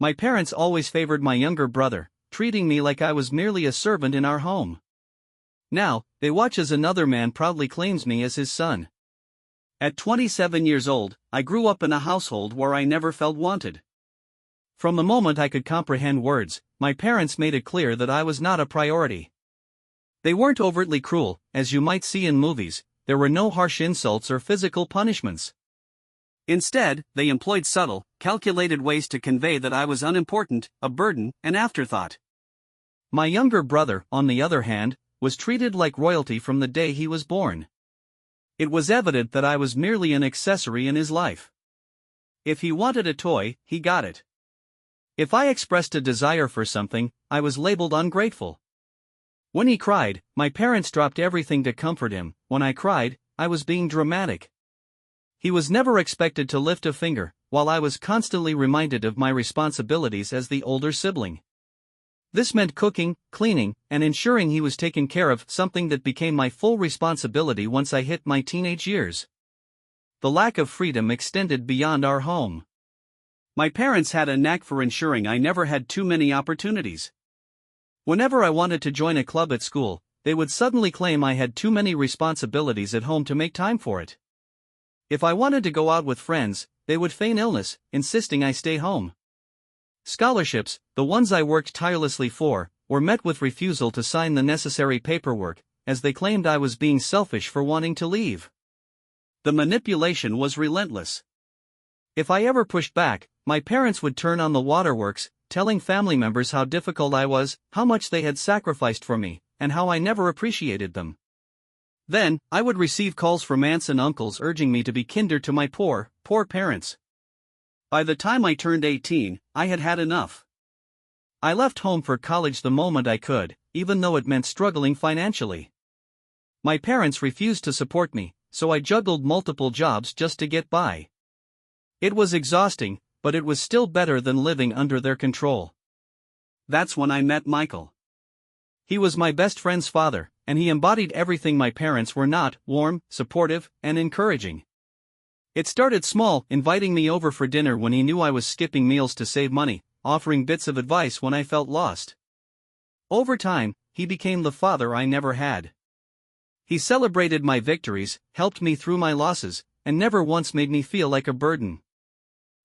My parents always favored my younger brother, treating me like I was merely a servant in our home. Now, they watch as another man proudly claims me as his son. At 27 years old, I grew up in a household where I never felt wanted. From the moment I could comprehend words, my parents made it clear that I was not a priority. They weren't overtly cruel, as you might see in movies. There were no harsh insults or physical punishments. Instead, they employed subtle, calculated ways to convey that I was unimportant, a burden, an afterthought. My younger brother, on the other hand, was treated like royalty from the day he was born. It was evident that I was merely an accessory in his life. If he wanted a toy, he got it. If I expressed a desire for something, I was labeled ungrateful. When he cried, my parents dropped everything to comfort him. When I cried, I was being dramatic. He was never expected to lift a finger, while I was constantly reminded of my responsibilities as the older sibling. This meant cooking, cleaning, and ensuring he was taken care of, something that became my full responsibility once I hit my teenage years. The lack of freedom extended beyond our home. My parents had a knack for ensuring I never had too many opportunities. Whenever I wanted to join a club at school, they would suddenly claim I had too many responsibilities at home to make time for it. If I wanted to go out with friends, they would feign illness, insisting I stay home. Scholarships, the ones I worked tirelessly for, were met with refusal to sign the necessary paperwork, as they claimed I was being selfish for wanting to leave. The manipulation was relentless. If I ever pushed back, my parents would turn on the waterworks, telling family members how difficult I was, how much they had sacrificed for me, and how I never appreciated them. Then, I would receive calls from aunts and uncles urging me to be kinder to my poor parents. By the time I turned 18, I had had enough. I left home for college the moment I could, even though it meant struggling financially. My parents refused to support me, so I juggled multiple jobs just to get by. It was exhausting, but it was still better than living under their control. That's when I met Michael. He was my best friend's father, and he embodied everything my parents were not: warm, supportive, and encouraging. It started small, inviting me over for dinner when he knew I was skipping meals to save money, offering bits of advice when I felt lost. Over time, he became the father I never had. He celebrated my victories, helped me through my losses, and never once made me feel like a burden.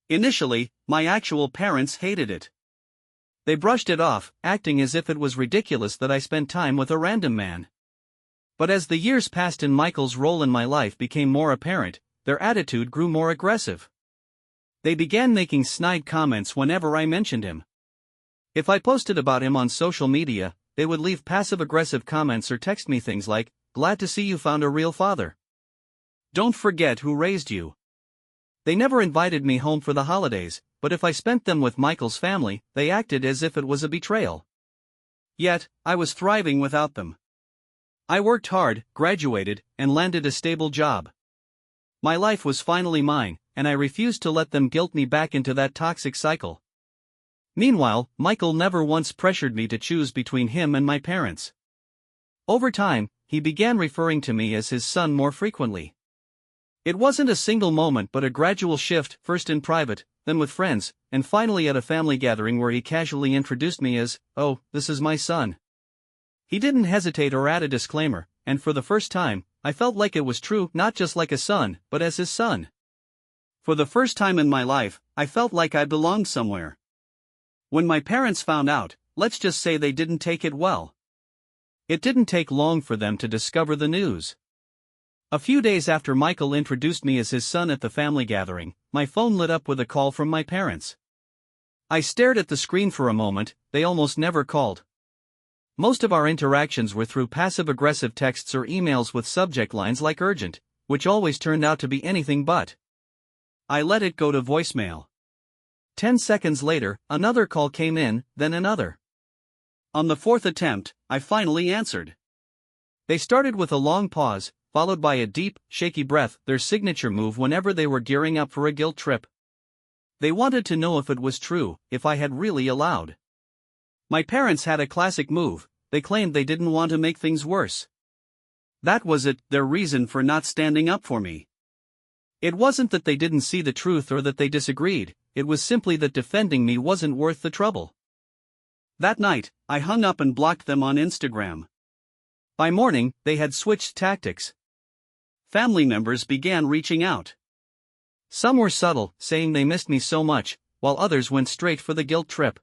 Initially, my actual parents hated it. They brushed it off, acting as if it was ridiculous that I spent time with a random man. But as the years passed and Michael's role in my life became more apparent, their attitude grew more aggressive. They began making snide comments whenever I mentioned him. If I posted about him on social media, they would leave passive-aggressive comments or text me things like, "Glad to see you found a real father. Don't forget who raised you." They never invited me home for the holidays, but if I spent them with Michael's family, they acted as if it was a betrayal. Yet, I was thriving without them. I worked hard, graduated, and landed a stable job. My life was finally mine, and I refused to let them guilt me back into that toxic cycle. Meanwhile, Michael never once pressured me to choose between him and my parents. Over time, he began referring to me as his son more frequently. It wasn't a single moment but a gradual shift, first in private, then with friends, and finally at a family gathering where he casually introduced me as, "Oh, this is my son." He didn't hesitate or add a disclaimer, and for the first time, I felt like it was true, not just like a son, but as his son. For the first time in my life, I felt like I belonged somewhere. When my parents found out, let's just say they didn't take it well. It didn't take long for them to discover the news. A few days after Michael introduced me as his son at the family gathering, my phone lit up with a call from my parents. I stared at the screen for a moment. They almost never called. Most of our interactions were through passive-aggressive texts or emails with subject lines like urgent, which always turned out to be anything but. I let it go to voicemail. 10 seconds later, another call came in, then another. On the fourth attempt, I finally answered. They started with a long pause, followed by a deep, shaky breath, their signature move whenever they were gearing up for a guilt trip. They wanted to know if it was true, if I had really allowed. My parents had a classic move. They claimed they didn't want to make things worse. That was it, their reason for not standing up for me. It wasn't that they didn't see the truth or that they disagreed, it was simply that defending me wasn't worth the trouble. That night, I hung up and blocked them on Instagram. By morning, they had switched tactics. Family members began reaching out. Some were subtle, saying they missed me so much, while others went straight for the guilt trip.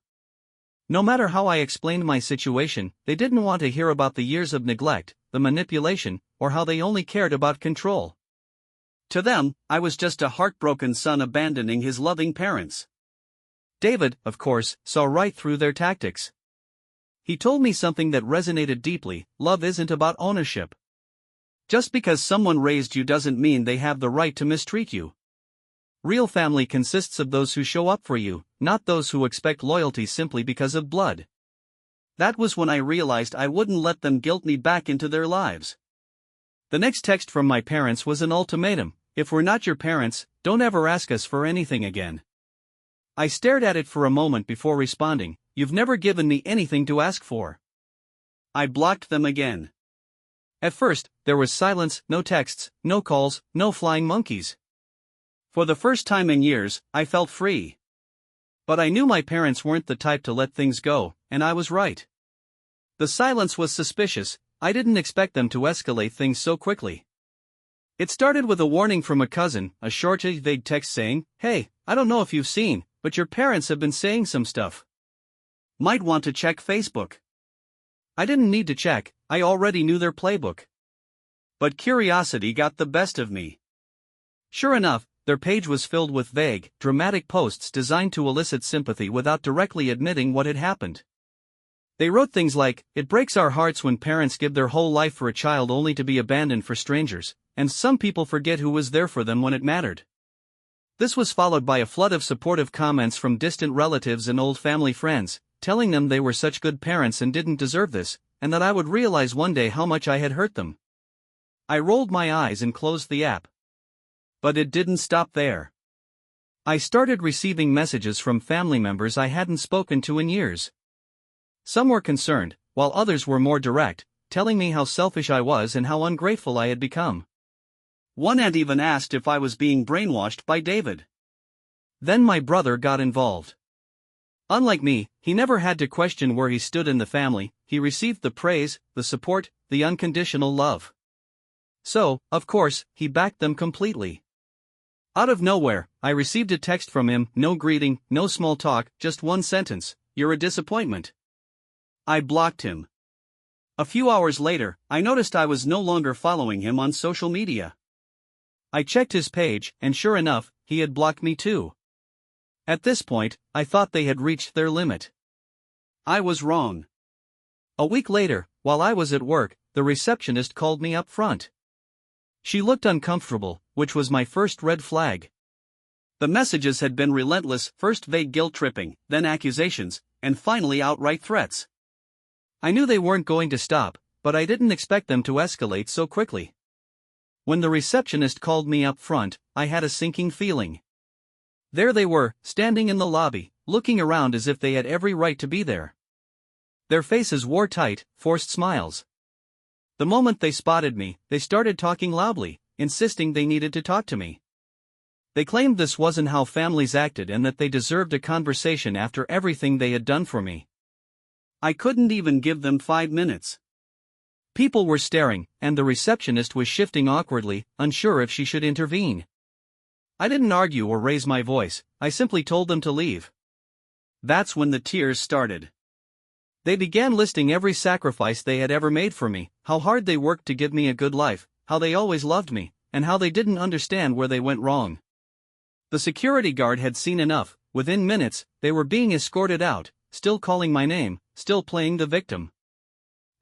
No matter how I explained my situation, they didn't want to hear about the years of neglect, the manipulation, or how they only cared about control. To them, I was just a heartbroken son abandoning his loving parents. David, of course, saw right through their tactics. He told me something that resonated deeply: love isn't about ownership. Just because someone raised you doesn't mean they have the right to mistreat you. Real family consists of those who show up for you, not those who expect loyalty simply because of blood. That was when I realized I wouldn't let them guilt me back into their lives. The next text from my parents was an ultimatum: if we're not your parents, don't ever ask us for anything again. I stared at it for a moment before responding: you've never given me anything to ask for. I blocked them again. At first, there was silence, no texts, no calls, no flying monkeys. For the first time in years, I felt free. But I knew my parents weren't the type to let things go, and I was right. The silence was suspicious. I didn't expect them to escalate things so quickly. It started with a warning from a cousin, a short, vague text saying, "Hey, I don't know if you've seen, but your parents have been saying some stuff. Might want to check Facebook." I didn't need to check, I already knew their playbook. But curiosity got the best of me. Sure enough, their page was filled with vague, dramatic posts designed to elicit sympathy without directly admitting what had happened. They wrote things like, "It breaks our hearts when parents give their whole life for a child only to be abandoned for strangers, and some people forget who was there for them when it mattered." This was followed by a flood of supportive comments from distant relatives and old family friends, telling them they were such good parents and didn't deserve this, and that I would realize one day how much I had hurt them. I rolled my eyes and closed the app. But it didn't stop there. I started receiving messages from family members I hadn't spoken to in years. Some were concerned, while others were more direct, telling me how selfish I was and how ungrateful I had become. One aunt even asked if I was being brainwashed by David. Then my brother got involved. Unlike me, he never had to question where he stood in the family. He received the praise, the support, the unconditional love. So, of course, he backed them completely. Out of nowhere, I received a text from him, no greeting, no small talk, just one sentence: "You're a disappointment." I blocked him. A few hours later, I noticed I was no longer following him on social media. I checked his page, and sure enough, he had blocked me too. At this point, I thought they had reached their limit. I was wrong. A week later, while I was at work, the receptionist called me up front. She looked uncomfortable, which was my first red flag. The messages had been relentless: first vague guilt-tripping, then accusations, and finally outright threats. I knew they weren't going to stop, but I didn't expect them to escalate so quickly. When the receptionist called me up front, I had a sinking feeling. There they were, standing in the lobby, looking around as if they had every right to be there. Their faces wore tight, forced smiles. The moment they spotted me, they started talking loudly, insisting they needed to talk to me. They claimed this wasn't how families acted and that they deserved a conversation after everything they had done for me. I couldn't even give them 5 minutes. People were staring, and the receptionist was shifting awkwardly, unsure if she should intervene. I didn't argue or raise my voice, I simply told them to leave. That's when the tears started. They began listing every sacrifice they had ever made for me, how hard they worked to give me a good life, how they always loved me, and how they didn't understand where they went wrong. The security guard had seen enough. Within minutes, they were being escorted out, still calling my name, still playing the victim.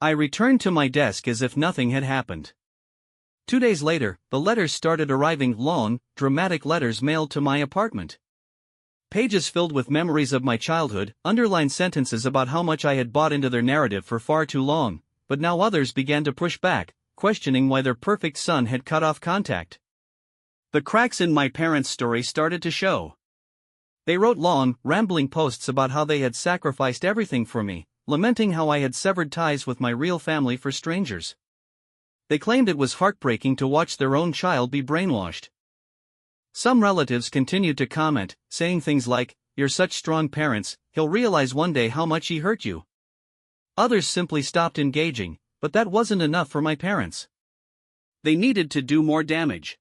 I returned to my desk as if nothing had happened. 2 days later, the letters started arriving, long, dramatic letters mailed to my apartment. Pages filled with memories of my childhood, underlined sentences about how much I had bought into their narrative for far too long, but now others began to push back, questioning why their perfect son had cut off contact. The cracks in my parents' story started to show. They wrote long, rambling posts about how they had sacrificed everything for me, lamenting how I had severed ties with my real family for strangers. They claimed it was heartbreaking to watch their own child be brainwashed. Some relatives continued to comment, saying things like, "You're such strong parents, he'll realize one day how much he hurt you." Others simply stopped engaging, but that wasn't enough for my parents. They needed to do more damage.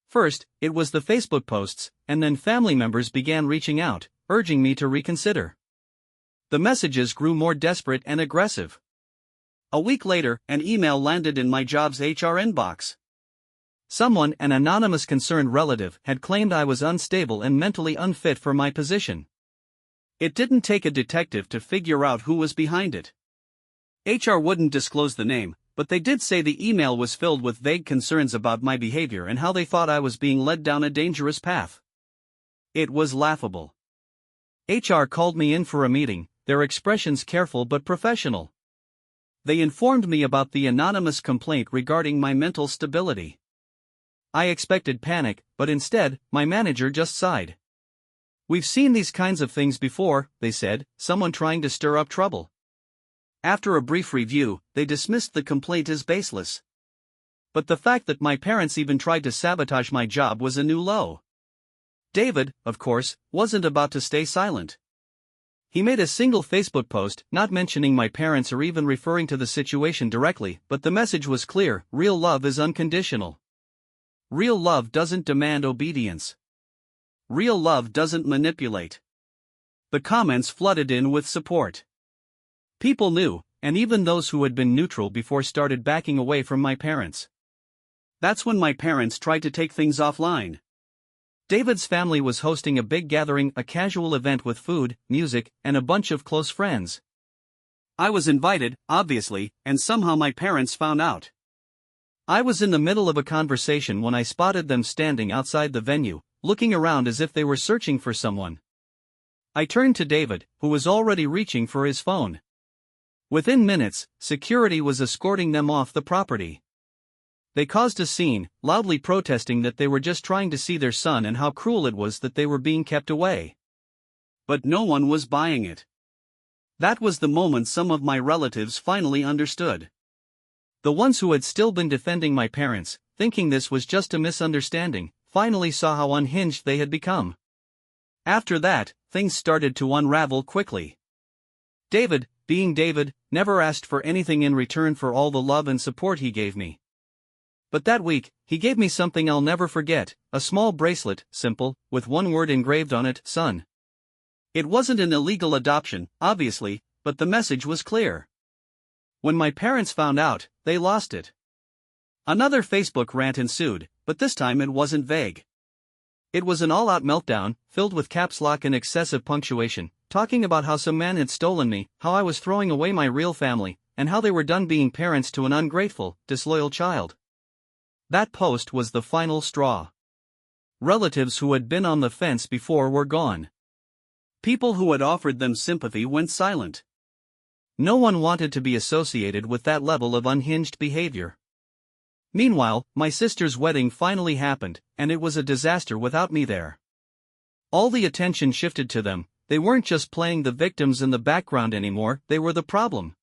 First, it was the Facebook posts, and then family members began reaching out, urging me to reconsider. The messages grew more desperate and aggressive. A week later, an email landed in my job's HR inbox. Someone, an anonymous concerned relative, had claimed I was unstable and mentally unfit for my position. It didn't take a detective to figure out who was behind it. HR wouldn't disclose the name, but they did say the email was filled with vague concerns about my behavior and how they thought I was being led down a dangerous path. It was laughable. HR called me in for a meeting, their expressions careful but professional. They informed me about the anonymous complaint regarding my mental stability. I expected panic, but instead, my manager just sighed. "We've seen these kinds of things before," they said, "someone trying to stir up trouble." After a brief review, they dismissed the complaint as baseless. But the fact that my parents even tried to sabotage my job was a new low. David, of course, wasn't about to stay silent. He made a single Facebook post, not mentioning my parents or even referring to the situation directly, but the message was clear: real love is unconditional. Real love doesn't demand obedience. Real love doesn't manipulate. The comments flooded in with support. People knew, and even those who had been neutral before started backing away from my parents. That's when my parents tried to take things offline. David's family was hosting a big gathering, a casual event with food, music, and a bunch of close friends. I was invited, obviously, and somehow my parents found out. I was in the middle of a conversation when I spotted them standing outside the venue, looking around as if they were searching for someone. I turned to David, who was already reaching for his phone. Within minutes, security was escorting them off the property. They caused a scene, loudly protesting that they were just trying to see their son and how cruel it was that they were being kept away. But no one was buying it. That was the moment some of my relatives finally understood. The ones who had still been defending my parents, thinking this was just a misunderstanding, finally saw how unhinged they had become. After that, things started to unravel quickly. David, being David, never asked for anything in return for all the love and support he gave me. But that week, he gave me something I'll never forget, a small bracelet, simple, with one word engraved on it: son. It wasn't an illegal adoption, obviously, but the message was clear. When my parents found out, they lost it. Another Facebook rant ensued, but this time it wasn't vague. It was an all-out meltdown, filled with caps lock and excessive punctuation, talking about how some man had stolen me, how I was throwing away my real family, and how they were done being parents to an ungrateful, disloyal child. That post was the final straw. Relatives who had been on the fence before were gone. People who had offered them sympathy went silent. No one wanted to be associated with that level of unhinged behavior. Meanwhile, my sister's wedding finally happened, and it was a disaster without me there. All the attention shifted to them. They weren't just playing the victims in the background anymore, they were the problem.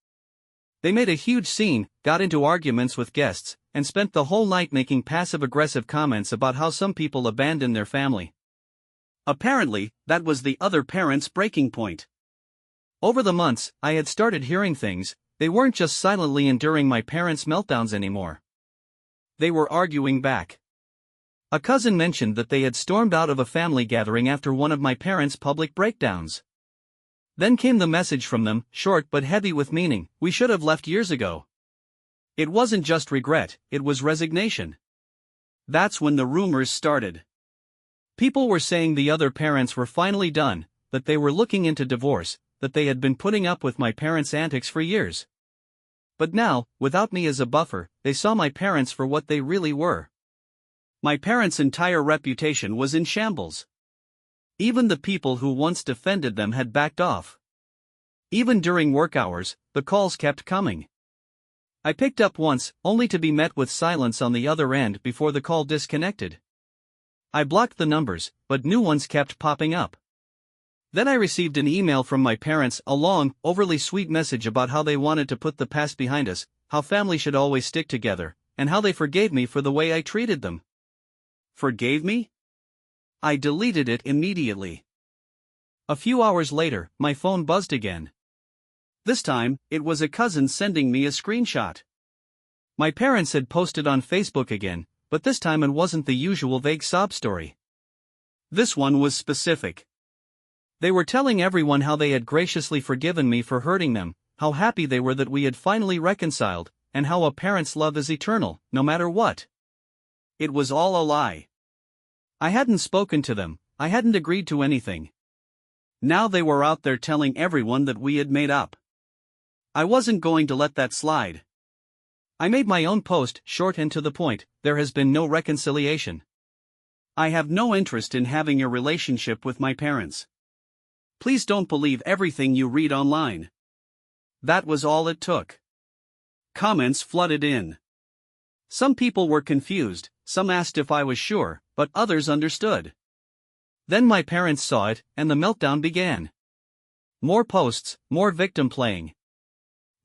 They made a huge scene, got into arguments with guests, and spent the whole night making passive-aggressive comments about how some people abandoned their family. Apparently, that was the other parent's breaking point. Over the months, I had started hearing things. They weren't just silently enduring my parents' meltdowns anymore. They were arguing back. A cousin mentioned that they had stormed out of a family gathering after one of my parents' public breakdowns. Then came the message from them, short but heavy with meaning: "We should have left years ago." It wasn't just regret, it was resignation. That's when the rumors started. People were saying the other parents were finally done, that they were looking into divorce, that they had been putting up with my parents' antics for years. But now, without me as a buffer, they saw my parents for what they really were. My parents' entire reputation was in shambles. Even the people who once defended them had backed off. Even during work hours, the calls kept coming. I picked up once, only to be met with silence on the other end before the call disconnected. I blocked the numbers, but new ones kept popping up. Then I received an email from my parents, a long, overly sweet message about how they wanted to put the past behind us, how family should always stick together, and how they forgave me for the way I treated them. Forgave me? I deleted it immediately. A few hours later, my phone buzzed again. This time, it was a cousin sending me a screenshot. My parents had posted on Facebook again, but this time it wasn't the usual vague sob story. This one was specific. They were telling everyone how they had graciously forgiven me for hurting them, how happy they were that we had finally reconciled, and how a parent's love is eternal, no matter what. It was all a lie. I hadn't spoken to them, I hadn't agreed to anything. Now they were out there telling everyone that we had made up. I wasn't going to let that slide. I made my own post, short and to the point. There has been no reconciliation. I have no interest in having a relationship with my parents. Please don't believe everything you read online. That was all it took. Comments flooded in. Some people were confused, some asked if I was sure, but others understood. Then my parents saw it, and the meltdown began. More posts, more victim playing.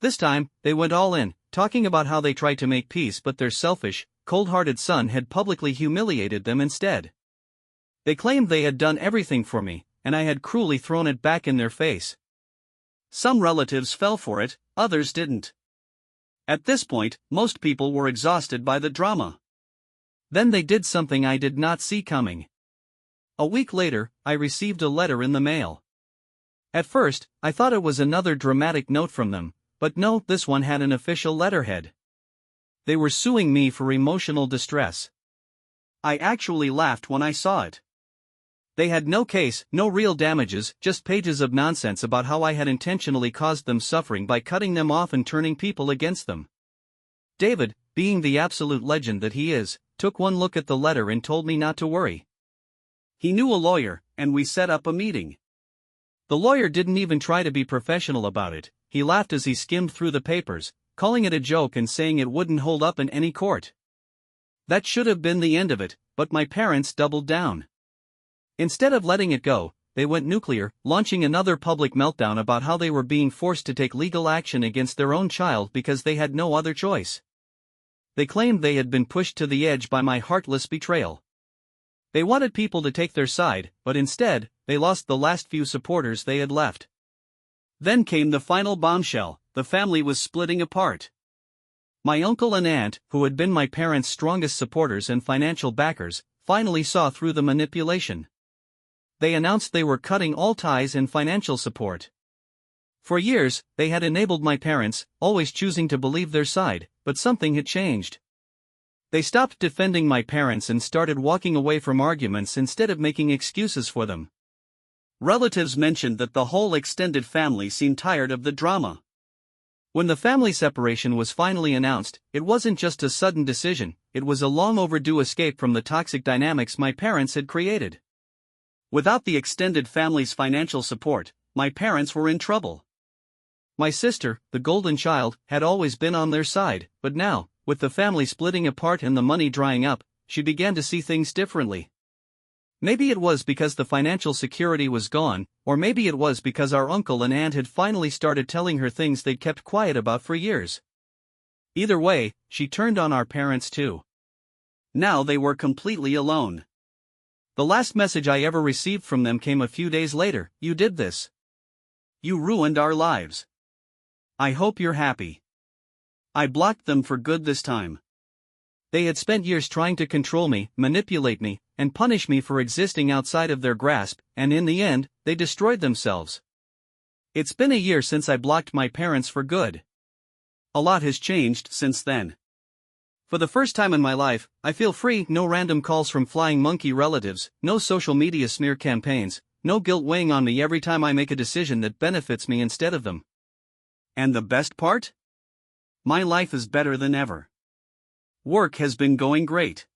This time, they went all in, talking about how they tried to make peace but their selfish, cold-hearted son had publicly humiliated them instead. They claimed they had done everything for me, and I had cruelly thrown it back in their face. Some relatives fell for it, others didn't. At this point, most people were exhausted by the drama. Then they did something I did not see coming. A week later, I received a letter in the mail. At first, I thought it was another dramatic note from them, but no, this one had an official letterhead. They were suing me for emotional distress. I actually laughed when I saw it. They had no case, no real damages, just pages of nonsense about how I had intentionally caused them suffering by cutting them off and turning people against them. David, being the absolute legend that he is, took one look at the letter and told me not to worry. He knew a lawyer, and we set up a meeting. The lawyer didn't even try to be professional about it. He laughed as he skimmed through the papers, calling it a joke and saying it wouldn't hold up in any court. That should have been the end of it, but my parents doubled down. Instead of letting it go, they went nuclear, launching another public meltdown about how they were being forced to take legal action against their own child because they had no other choice. They claimed they had been pushed to the edge by my heartless betrayal. They wanted people to take their side, but instead, they lost the last few supporters they had left. Then came the final bombshell: the family was splitting apart. My uncle and aunt, who had been my parents' strongest supporters and financial backers, finally saw through the manipulation. They announced they were cutting all ties and financial support. For years, they had enabled my parents, always choosing to believe their side, but something had changed. They stopped defending my parents and started walking away from arguments instead of making excuses for them. Relatives mentioned that the whole extended family seemed tired of the drama. When the family separation was finally announced, it wasn't just a sudden decision, it was a long overdue escape from the toxic dynamics my parents had created. Without the extended family's financial support, my parents were in trouble. My sister, the golden child, had always been on their side, but now, with the family splitting apart and the money drying up, she began to see things differently. Maybe it was because the financial security was gone, or maybe it was because our uncle and aunt had finally started telling her things they'd kept quiet about for years. Either way, she turned on our parents too. Now they were completely alone. The last message I ever received from them came a few days later: "You did this. You ruined our lives. I hope you're happy." I blocked them for good this time. They had spent years trying to control me, manipulate me, and punish me for existing outside of their grasp, and in the end, they destroyed themselves. It's been a year since I blocked my parents for good. A lot has changed since then. For the first time in my life, I feel free. No random calls from flying monkey relatives, no social media smear campaigns, no guilt weighing on me every time I make a decision that benefits me instead of them. And the best part? My life is better than ever. Work has been going great.